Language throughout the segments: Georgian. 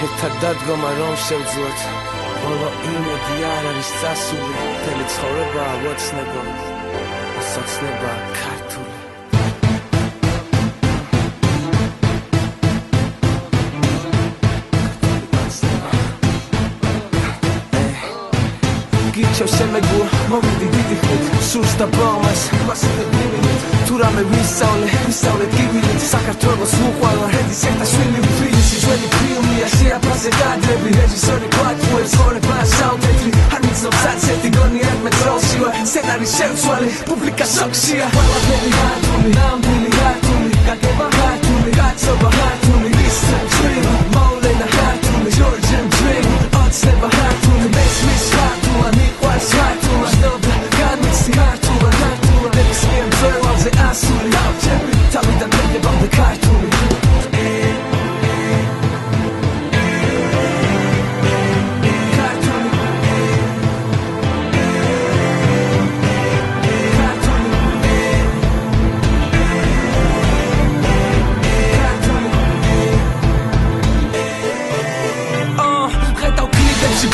ერთად დადგომა რომ შევძლოთ ბოლო იმედი არ არის წასული მთელი ცხოვრებაა ოცნება სოცნება ქართული გიჩევ შემეგუა მოვიდი დიდი ხნით სურს და ბოლმას მასივე მინით თუ რამე ვისწავლეთ გივილით საქართველოს უყვარვა რედის ერთად შვილი თბილისი ჩვენი ფილმია შეაფასე კადრები რეჟისორი კვატუებს ცხოვრება საუთეთრი არ მიცნობს საცეთი გონიერ მეტროლში ვარ სცენარის შევცვალე პუბლიკა შოქშია ყველაფერი ქართული ნამდვილი ქართული გაგება ქართული კაცობა ქართული ისე ჩვენი მოვლენა ქართული George and Dream ოცნება ქართული მესმის ქართულა მიყვარს ქართულა შნობა განმიცი ქართულა ნებისმიერ მძევალზე ასული ავჭები თავიდან მეგებამდე ქართული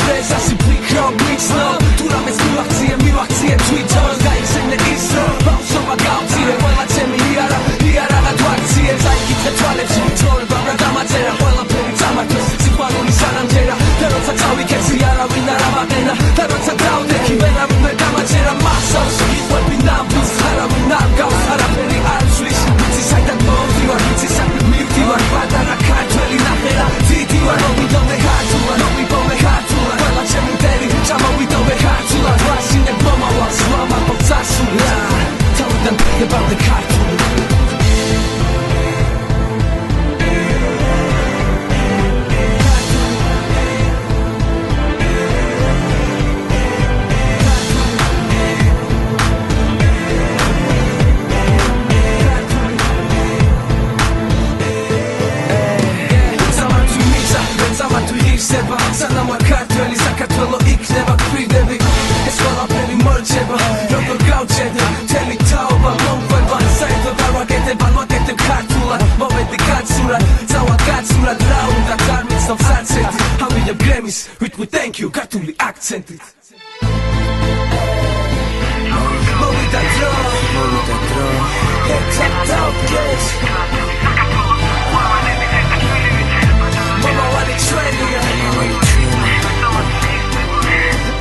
Presa-se plica o mixno Tu rames mivakcije Twitter Gaixene isro Baušova gautire Hvala ćemi iara na dvarcije Zajkite toalepsi Trolba bradamacera Hvala peri tamartos Zihvaluni sanamđera Daroca tavikeksi Jaravina ravatena Daroca traudeki Veravime damacera Masaus Webi nambis Haravi namgaus Haraperi aršliš Bici sajtan motivar Bici sakrit mirtivar Badara kartveli nahera Titivar Novi dome hartuva Novi bome hartuva Hvala ćemi teri Čamovi dome hartuva Vasine bomava Slama po casu Tavudan jebavne kartuve სანამ არ ქართველი საქართველო იქნება გვირდები ეს ყველაფერი მორჩება როგორ გავჩერდე მთელი თაობა მომყვება საერთოდ არ ვაკეთებ ქართულად მოვედი კაცურად წავალ კაცურად რა უნდა არ მიცნობს საცეთი ავიღებ გრემის ვიტყვი thank you ქართული აქცენტით მოვიდა დრო ერთად დავდგეს მომავალი ჩვენია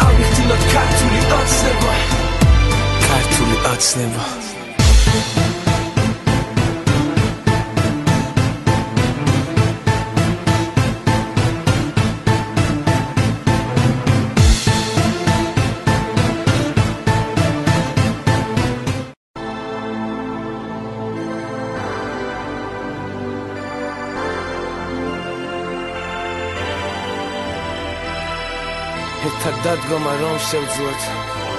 ავიხილოთ ქართული ოცნება ქართული ოცნება ერთად დადგომა რომ შევძლოთ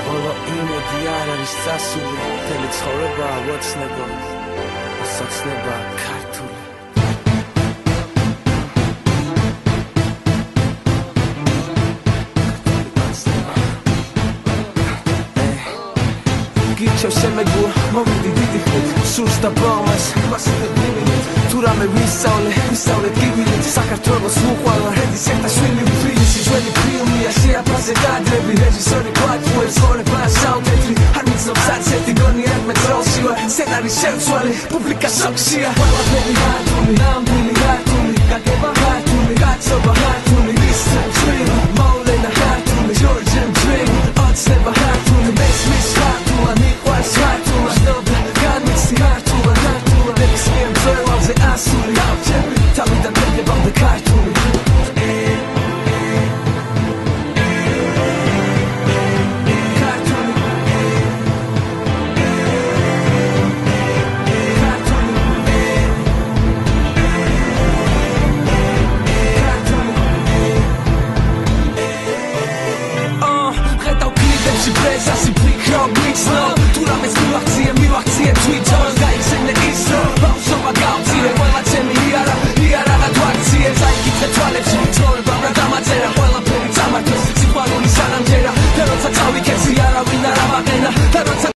ბოლო იმედი არ არის წასული მთელი ცხოვრებაა ოცნება სოცნება ქართული გიჩევ შემეგუა მოვიდი დიდი ხნით სურს და ბოლმას მასივე მინით თუ რამე ვისწავლეთ გივილით საქართველოს უყვარვა რედის ერთად შვილი თბილისი ჩვენი ფილმია შეაფასე კადრები რეჟისორი კვატუებს ცხოვრება საუთეთრი არ მიცნობს საცეთი გონიერ მეტროლში ვარ სცენარის შევცვალე პუბლიკა შოქშია ყველაფერი ქართული ნამდვილი ქართული გაგება ქართული კაცობა ქართული ისე ჩვენი მოვლენა ქართული George and Dream ოცნება ქართული მესმის ქართულა მიყვარს ქართულა შნობა განმიცი ქართულა ნებისმიერ მძევალზე ასული ავჭები თავიდან მეგებამდე ქართული Presa-se plica o mixno Tu rames mivakcije Twitter Gaixene isro Baušova gautire Hvala ćemi iara na dvarcije Zajkite toalepsi